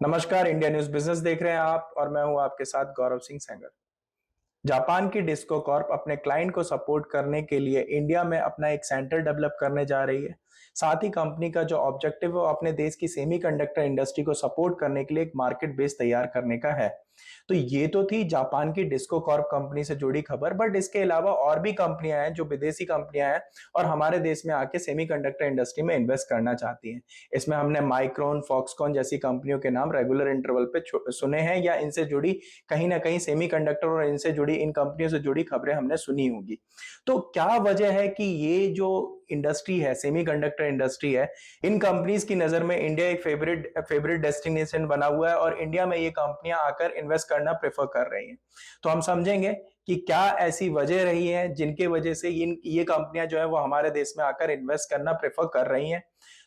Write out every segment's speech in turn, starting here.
नमस्कार, India news business देख रहे हैं आप और मैं हूं आपके साथ गौरव सिंह सेंगर। जापान की डिस्को कॉर्प अपने क्लाइंट को सपोर्ट करने के लिए इंडिया में अपना एक सेंटर डेवलप करने जा रही है। साथ ही कंपनी का जो ऑब्जेक्टिव है वो अपने देश की सेमीकंडक्टर इंडस्ट्री को सपोर्ट करने के लिए एक मार्केट बेस तैयार करने का है। तो ये तो थी जापान की डिस्को कॉर्प कंपनी से जुड़ी खबर, बट इसके अलावा और भी कंपनियां हैं जो विदेशी कंपनियां हैं और हमारे देश में आके सेमीकंडक्टर इंडस्ट्री में इन्वेस्ट करना चाहती हैं। इसमें हमने माइक्रोन, फॉक्सकॉन जैसी कंपनियों के नाम रेगुलर इंटरवल पे सुने हैं या इनसे जुड़ी कहीं ना कहीं सेमीकंडक्टर और इनसे जुड़ी इन कंपनियों से जुड़ी खबरें हमने सुनी होंगी। तो क्या वजह है कि ये जो इंडस्ट्री है, सेमीकंडक्टर इंडस्ट्री है, इन कंपनीज की नजर में इंडिया एक फेवरेट डेस्टिनेशन बना हुआ है और इंडिया में ये कंपनियां आकर इन्वेस्ट करना प्रेफर कर रही हैं। तो हम समझेंगे कि क्या ऐसी वजह रही है जिनके वजह से ये कंपनियां जो है वो हमारे देश में आकर इन्वेस्ट करना प्रेफर कर रही हैं।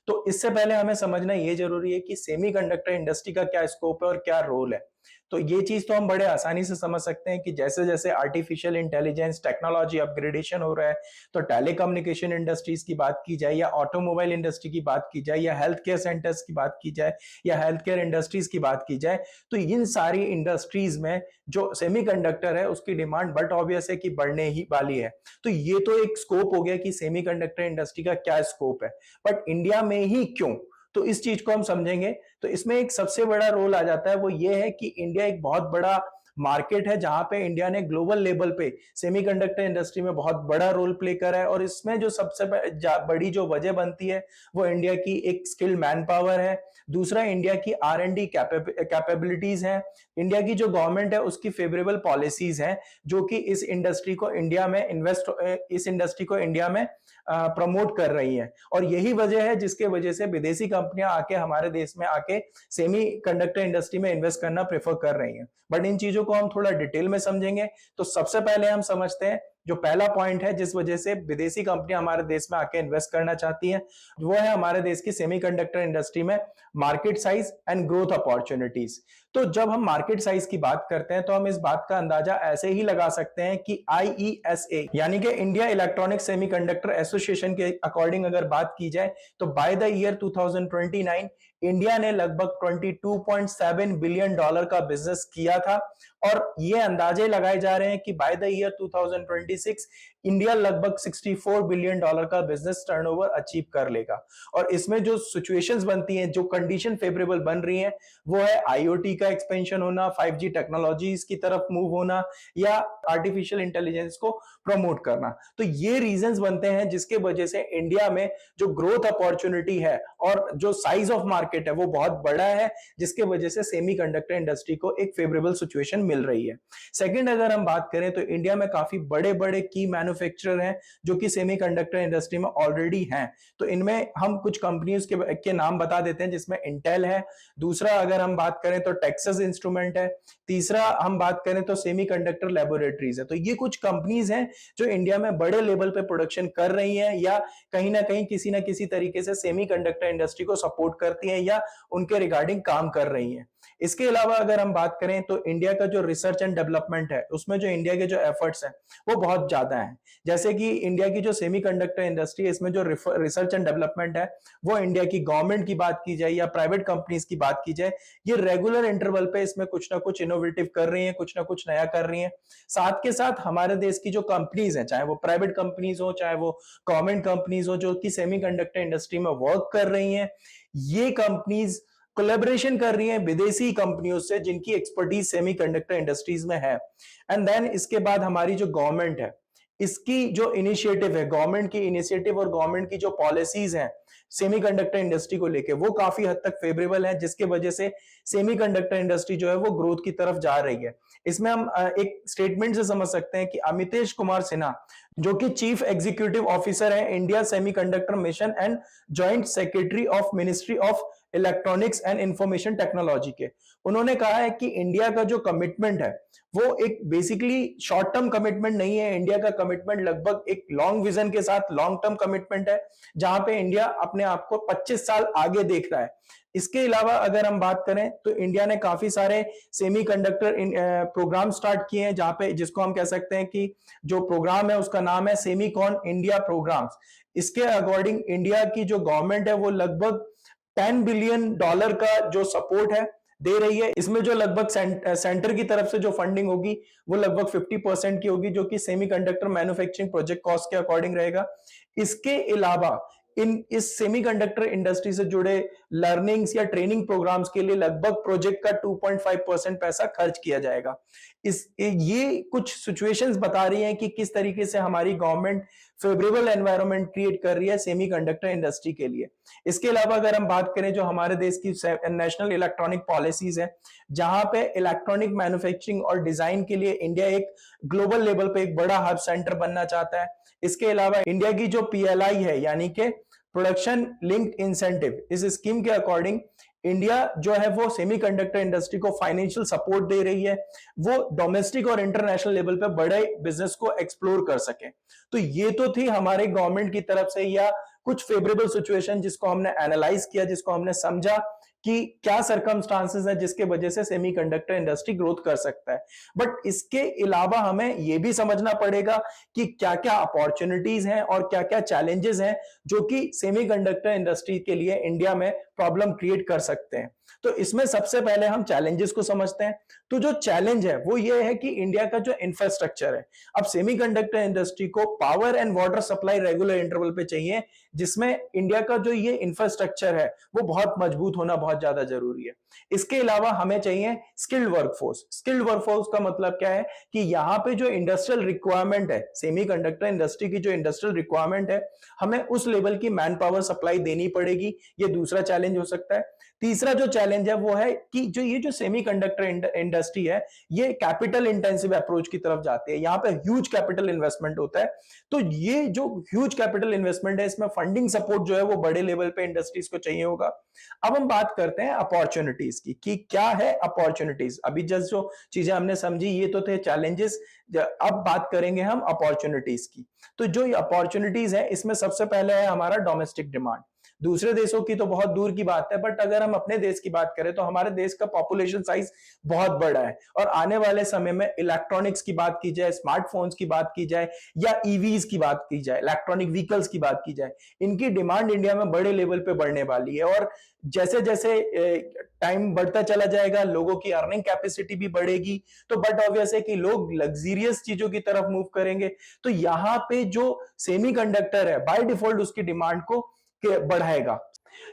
तो इससे पहले हमें समझना ये जरूरी है कि सेमीकंडक्टर इंडस्ट्री का क्या स्कोप है और क्या रोल है। तो ये चीज तो हम बड़े आसानी से समझ सकते हैं कि जैसे जैसे आर्टिफिशियल इंटेलिजेंस टेक्नोलॉजी अपग्रेडेशन हो रहा है, तो टेलीकम्युनिकेशन इंडस्ट्रीज की बात की जाए या ऑटोमोबाइल इंडस्ट्री की बात की जाए या हेल्थ केयर सेंटर्स की बात की जाए या हेल्थ केयर इंडस्ट्रीज की बात की जाए, तो इन सारी इंडस्ट्रीज में जो सेमीकंडक्टर है उसकी डिमांड बट ऑब्वियस है कि बढ़ने ही वाली है। तो ये तो एक स्कोप हो गया कि सेमीकंडक्टर इंडस्ट्री का क्या स्कोप है, बट इंडिया में ही क्यों, तो इस चीज को हम समझेंगे। तो इसमें एक सबसे बड़ा रोल आ जाता है, वो ये है कि इंडिया एक बहुत बड़ा मार्केट है जहां पे इंडिया ने ग्लोबल लेवल पे सेमीकंडक्टर इंडस्ट्री में बहुत बड़ा रोल प्ले करा है। और इसमें जो सबसे बड़ी जो वजह बनती है वो इंडिया की एक स्किल्ड मैन पावर है, दूसरा इंडिया की R&D कैपेबिलिटीज है, इंडिया की जो गवर्नमेंट है उसकी फेवरेबल पॉलिसीज हैं जो कि इस इंडस्ट्री को इंडिया में प्रमोट कर रही हैं। और यही वजह है जिसके वजह से विदेशी कंपनियां आके हमारे देश में आके सेमी कंडक्टर इंडस्ट्री में इन्वेस्ट करना प्रेफर कर रही हैं। बट इन चीजों को हम थोड़ा डिटेल में समझेंगे। तो सबसे पहले हम समझते हैं जो पहला पॉइंट है जिस वजह से विदेशी कंपनियां हमारे देश में आके इन्वेस्ट करना चाहती हैं, वो है हमारे देश की सेमीकंडक्टर इंडस्ट्री में market size and growth opportunities. तो जब हम मार्केट साइज की बात करते हैं तो हम इस बात का अंदाजा ऐसे ही लगा सकते हैं कि IESA यानी कि इंडिया इलेक्ट्रॉनिक सेमीकंडक्टर एसोसिएशन के अकॉर्डिंग अगर बात की जाए तो बाय द ईयर 2029 इंडिया ने लगभग $22.7 बिलियन का बिजनेस किया था। और ये अंदाजे लगाए जा रहे हैं कि बाय द ईयर 2026 इंडिया लगभग $64 बिलियन का बिजनेस टर्नओवर अचीव कर लेगा। और इसमें जो सिचुएशंस बनती हैं, जो कंडीशन फेवरेबल बन रही हैं, वो है IoT का एक्सपेंशन होना, 5G टेक्नोलॉजीज की तरफ मूव होना या आर्टिफिशियल इंटेलिजेंस को प्रमोट करना। तो ये रीजंस बनते हैं जिसके वजह से इंडिया में जो ग्रोथ अपॉर्चुनिटी है और जो साइज ऑफ मार्केट है वो बहुत बड़ा है, जिसके वजह से सेमीकंडक्टर इंडस्ट्री को एक फेवरेबल सिचुएशन मिल रही है। सेकंड, अगर हम बात करें तो इंडिया में काफी बड़े बड़े की मैन्युफैक्चरर हैं जो कि सेमीकंडक्टर इंडस्ट्री में ऑलरेडी हैं। तो इनमें हम कुछ कंपनीज के नाम बता देते हैं, जिसमें इंटेल है, दूसरा अगर हम बात करें तो टेक्सास इंस्ट्रूमेंट है, तीसरा हम बात करें तो सेमीकंडक्टर लैबोरेटरीज है। तो ये कुछ कंपनीज हैं जो इंडिया में बड़े लेवल पे प्रोडक्शन कर रही हैं या कहीं ना कहीं किसी ना किसी तरीके से सेमीकंडक्टर इंडस्ट्री को सपोर्ट करती हैं या उनके रिगार्डिंग काम कर रही हैं। इसके अलावा अगर हम बात करें तो इंडिया का जो रिसर्च एंड डेवलपमेंट है उसमें जो इंडिया के जो एफर्ट्स हैं वो बहुत ज्यादा हैं। जैसे कि इंडिया की जो सेमीकंडक्टर इंडस्ट्री है इसमें जो रिसर्च एंड डेवलपमेंट है वो इंडिया की गवर्नमेंट की बात की जाए या प्राइवेट कंपनीज की बात की जाए, ये रेगुलर इंटरवल पे इसमें कुछ ना कुछ इनोवेटिव कर रही हैं, कुछ ना कुछ नया कर रही हैं। साथ के साथ हमारे देश की जो कंपनीज हैं, चाहे वो प्राइवेट कंपनीज हो चाहे वो गवर्नमेंट कंपनीज हो, जो कि सेमीकंडक्टर इंडस्ट्री में वर्क कर रही हैं, ये कंपनीज कोलैबोरेशन कर रही हैं विदेशी कंपनियों से जिनकी एक्सपर्टीज सेमीकंडक्टर इंडस्ट्रीज में है। एंड देन इसके बाद हमारी जो गवर्नमेंट है, इसकी जो इनिशिएटिव है, गवर्नमेंट की इनिशिएटिव और गवर्नमेंट की जो पॉलिसीज हैं सेमीकंडक्टर इंडस्ट्री को लेके, वो काफी हद तक फेवरेबल है, जिसके वजह से सेमीकंडक्टर इंडस्ट्री जो है वो ग्रोथ की तरफ जा रही है। इसमें हम एक स्टेटमेंट से समझ सकते हैं कि अमितेश कुमार सिन्हा, जो कि चीफ एग्जीक्यूटिव ऑफिसर है India semiconductor mission and joint secretary of ministry of electronics and information technology के, उन्होंने कहा है कि इंडिया का जो कमिटमेंट है वो एक बेसिकली शॉर्ट टर्म कमिटमेंट नहीं है। इंडिया का कमिटमेंट लगभग एक लॉन्ग विजन के साथ लॉन्ग टर्म कमिटमेंट है, जहां पे इंडिया अपने आप को 25 साल आगे देख रहा है। इसके अलावा अगर हम बात करें तो इंडिया ने काफी सारे सेमीकंडक्टर प्रोग्राम स्टार्ट किए हैं, जहां पे जिसको हम कह सकते हैं कि जो प्रोग्राम है उसका नाम है सेमीकॉन इंडिया प्रोग्राम्स। इसके अकॉर्डिंग इंडिया की जो गवर्नमेंट है वो लगभग $10 बिलियन का जो सपोर्ट है दे रही है। इसमें जो लगभग सेंटर की तरफ से जो फंडिंग होगी वो लगभग 50% की होगी, जो कि सेमीकंडक्टर मैन्युफैक्चरिंग प्रोजेक्ट कॉस्ट के अकॉर्डिंग रहेगा। इसके अलावा इस सेमीकंडक्टर इंडस्ट्री से जुड़े लर्निंग्स या ट्रेनिंग प्रोग्राम्स के लिए लगभग प्रोजेक्ट का 2.5% पैसा खर्च किया जाएगा। ये कुछ सिचुएशंस बता रही हैं कि किस तरीके से हमारी गवर्नमेंट फेवरेबल एनवायरनमेंट क्रिएट कर रही है सेमीकंडक्टर इंडस्ट्री के लिए। इसके अलावा अगर हम बात करें जो हमारे देश की नेशनल इलेक्ट्रॉनिक पॉलिसीज है, जहां पे इलेक्ट्रॉनिक मैन्युफैक्चरिंग और डिजाइन के लिए इंडिया एक ग्लोबल लेवल पे एक बड़ा हब सेंटर बनना चाहता है। इसके अलावा इंडिया की जो पीएलआई है, यानी कि प्रोडक्शन लिंक्ड इंसेंटिव, इस स्कीम के अकॉर्डिंग इंडिया जो है वो सेमीकंडक्टर इंडस्ट्री को फाइनेंशियल सपोर्ट दे रही है, वो डोमेस्टिक और इंटरनेशनल लेवल पे बड़े बिजनेस को एक्सप्लोर कर सके। तो ये तो थी हमारे गवर्नमेंट की तरफ से या कुछ फेवरेबल सिचुएशन जिसको हमने एनालाइज किया, जिसको हमने समझा कि क्या सर्कमस्टांसेस है जिसके वजह से सेमीकंडक्टर इंडस्ट्री ग्रोथ कर सकता है। बट इसके अलावा हमें यह भी समझना पड़ेगा कि क्या क्या अपॉर्चुनिटीज हैं और क्या क्या चैलेंजेस हैं जो कि सेमीकंडक्टर इंडस्ट्री के लिए इंडिया में प्रॉब्लम क्रिएट कर सकते हैं। तो इसमें सबसे पहले हम चैलेंजेस को समझते हैं। तो जो चैलेंज है वो ये है कि इंडिया का जो इंफ्रास्ट्रक्चर है, अब सेमीकंडक्टर इंडस्ट्री को power and water supply regular interval पे चाहिए, जिसमें इंडिया का जो ये इंफ्रास्ट्रक्चर है वो बहुत मजबूत होना बहुत ज्यादा जरूरी है। इसके अलावा हमें चाहिए स्किल्ड वर्कफोर्स। स्किल्ड वर्कफोर्स का मतलब क्या है कि यहाँ पे जो इंडस्ट्रियल रिक्वायरमेंट है, सेमीकंडक्टर इंडस्ट्री की जो इंडस्ट्रियल रिक्वायरमेंट है, हमें उस लेवल की मैन पावर सप्लाई देनी पड़ेगी। ये दूसरा चैलेंज हो सकता है। तीसरा जो चैलेंज है वो है कि जो सेमीकंडक्टर इंडस्ट्री है, ये कैपिटल इंटेंसिव अप्रोच की तरफ जाती है। यहाँ पे ह्यूज कैपिटल इन्वेस्टमेंट होता है। तो ये जो ह्यूज कैपिटल इन्वेस्टमेंट है, इसमें फंडिंग सपोर्ट जो है वो बड़े लेवल पे इंडस्ट्रीज को चाहिए होगा। अब हम बात करते हैं अपॉर्चुनिटीज की कि क्या है अपॉर्चुनिटीज। अभी जस्ट जो चीजें हमने समझी ये तो थे चैलेंजेस, अब बात करेंगे हम अपॉर्चुनिटीज की। तो जो अपॉर्चुनिटीज है इसमें सबसे पहले है हमारा डोमेस्टिक डिमांड। दूसरे देशों की तो बहुत दूर की बात है, बट अगर हम अपने देश की बात करें तो हमारे देश का पॉपुलेशन साइज बहुत बड़ा है और आने वाले समय में इलेक्ट्रॉनिक्स की बात की जाए, स्मार्टफोन्स की बात की जाए या ईवीज की बात की जाए, इलेक्ट्रॉनिक व्हीकल्स की बात की जाए, इनकी डिमांड इंडिया में बड़े लेवल पे बढ़ने वाली है। और जैसे जैसे टाइम बढ़ता चला जाएगा, लोगों की अर्निंग कैपेसिटी भी बढ़ेगी, तो बट ऑब्वियस है कि लोग लग्जरियस चीजों की तरफ मूव करेंगे। तो यहाँ पे जो सेमीकंडक्टर है बाय डिफॉल्ट उसकी डिमांड को बढ़ाएगा।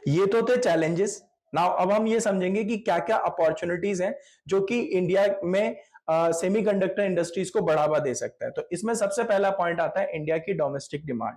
ये तो थे चैलेंजेस। नाउ अब हम ये समझेंगे कि क्या क्या अपॉर्चुनिटीज हैं जो कि इंडिया में सेमीकंडक्टर इंडस्ट्रीज को बढ़ावा दे सकता है। तो इसमें सबसे पहला पॉइंट आता है इंडिया की डोमेस्टिक डिमांड।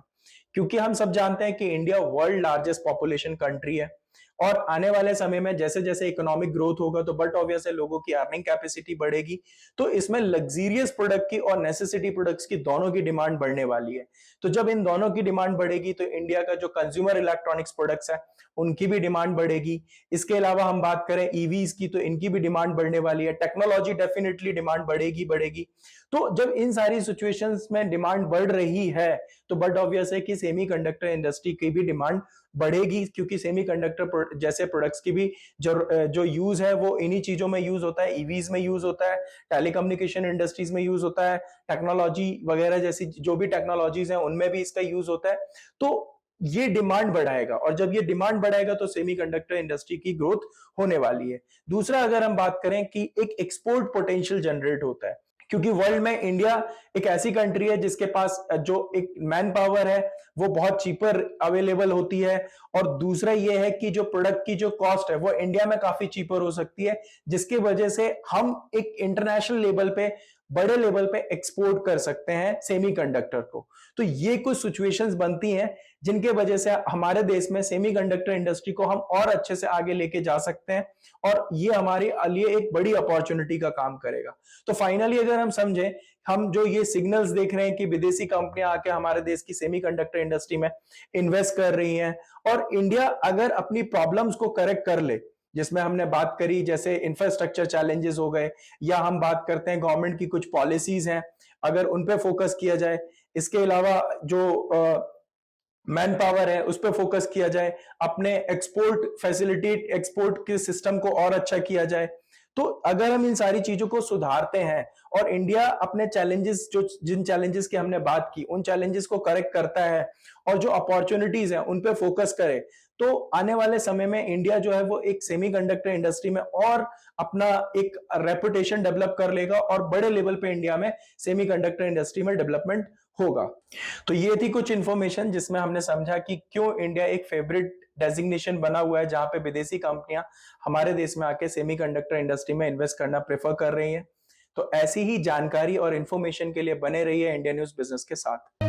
क्योंकि हम सब जानते हैं कि India world largest population country है और आने वाले समय में जैसे जैसे इकोनॉमिक ग्रोथ होगा तो बट ऑब्वियस है लोगों की अर्निंग कैपेसिटी बढ़ेगी। तो इसमें लग्जरियस प्रोडक्ट की और नेसेसिटी प्रोडक्ट्स की दोनों की डिमांड बढ़ने वाली है। तो जब इन दोनों की डिमांड बढ़ेगी तो इंडिया का जो कंज्यूमर इलेक्ट्रॉनिक्स प्रोडक्ट्स है उनकी भी डिमांड बढ़ेगी। इसके अलावा हम बात करें ईवीज की तो इनकी भी डिमांड बढ़ने वाली है। टेक्नोलॉजी डेफिनेटली डिमांड बढ़ेगी। तो जब इन सारी सिचुएशंस में डिमांड बढ़ रही है तो बट ऑब्वियस है कि सेमीकंडक्टर इंडस्ट्री की भी डिमांड बढ़ेगी, क्योंकि सेमीकंडक्टर जैसे प्रोडक्ट्स की भी जो यूज है वो इन्हीं चीजों में यूज होता है, ईवीज में यूज होता है, टेलीकम्युनिकेशन इंडस्ट्रीज में यूज होता है, टेक्नोलॉजी वगैरह जैसी जो भी टेक्नोलॉजीज हैं उनमें भी इसका यूज होता है। तो ये डिमांड बढ़ाएगा और जब ये डिमांड बढ़ाएगा तो सेमीकंडक्टर इंडस्ट्री की ग्रोथ होने वाली है। दूसरा अगर हम बात करें कि एक एक्सपोर्ट पोटेंशियल जनरेट होता है, क्योंकि वर्ल्ड में इंडिया एक ऐसी कंट्री है जिसके पास जो एक मैन पावर है वो बहुत चीपर अवेलेबल होती है। और दूसरा ये है कि जो प्रोडक्ट की जो कॉस्ट है वो इंडिया में काफी चीपर हो सकती है, जिसकी वजह से हम एक इंटरनेशनल लेवल पे बड़े लेवल पे एक्सपोर्ट कर सकते हैं सेमीकंडक्टर को। तो ये कुछ सिचुएशंस बनती हैं जिनके वजह से हमारे देश में सेमीकंडक्टर इंडस्ट्री को हम और अच्छे से आगे लेके जा सकते हैं और ये हमारे लिए एक बड़ी अपॉर्चुनिटी का काम करेगा। तो फाइनली अगर हम समझें, हम जो ये सिग्नल्स देख रहे हैं कि विदेशी कंपनियां आके हमारे देश की सेमीकंडक्टर इंडस्ट्री में इन्वेस्ट कर रही हैं और इंडिया अगर अपनी प्रॉब्लम्स को करेक्ट कर ले, जिसमें हमने बात करी जैसे इंफ्रास्ट्रक्चर चैलेंजेस हो गए, या हम बात करते हैं गवर्नमेंट की कुछ पॉलिसीज हैं, अगर उन पे फोकस किया जाए, इसके अलावा जो मैन पावर है उस पर फोकस किया जाए, अपने एक्सपोर्ट फैसिलिटी एक्सपोर्ट के सिस्टम को और अच्छा किया जाए, तो अगर हम इन सारी चीजों को सुधारते हैं और इंडिया अपने चैलेंजेस, जो जिन चैलेंजेस की हमने बात की, उन चैलेंजेस को करेक्ट करता है और जो अपॉर्चुनिटीज हैं उन पे फोकस करे, तो आने वाले समय में इंडिया जो है वो एक सेमीकंडक्टर इंडस्ट्री में और अपना एक रेपुटेशन डेवलप कर लेगा और बड़े लेवल पे इंडिया में सेमीकंडक्टर इंडस्ट्री में डेवलपमेंट होगा। तो ये थी कुछ इंफॉर्मेशन जिसमें हमने समझा कि क्यों इंडिया एक फेवरेट डेजिग्नेशन बना हुआ है जहां पे विदेशी कंपनियां हमारे देश में आके सेमीकंडक्टर इंडस्ट्री में इन्वेस्ट करना प्रेफर कर रही हैं। तो ऐसी ही जानकारी और इंफॉर्मेशन के लिए बने रहिए इंडिया न्यूज बिजनेस के साथ।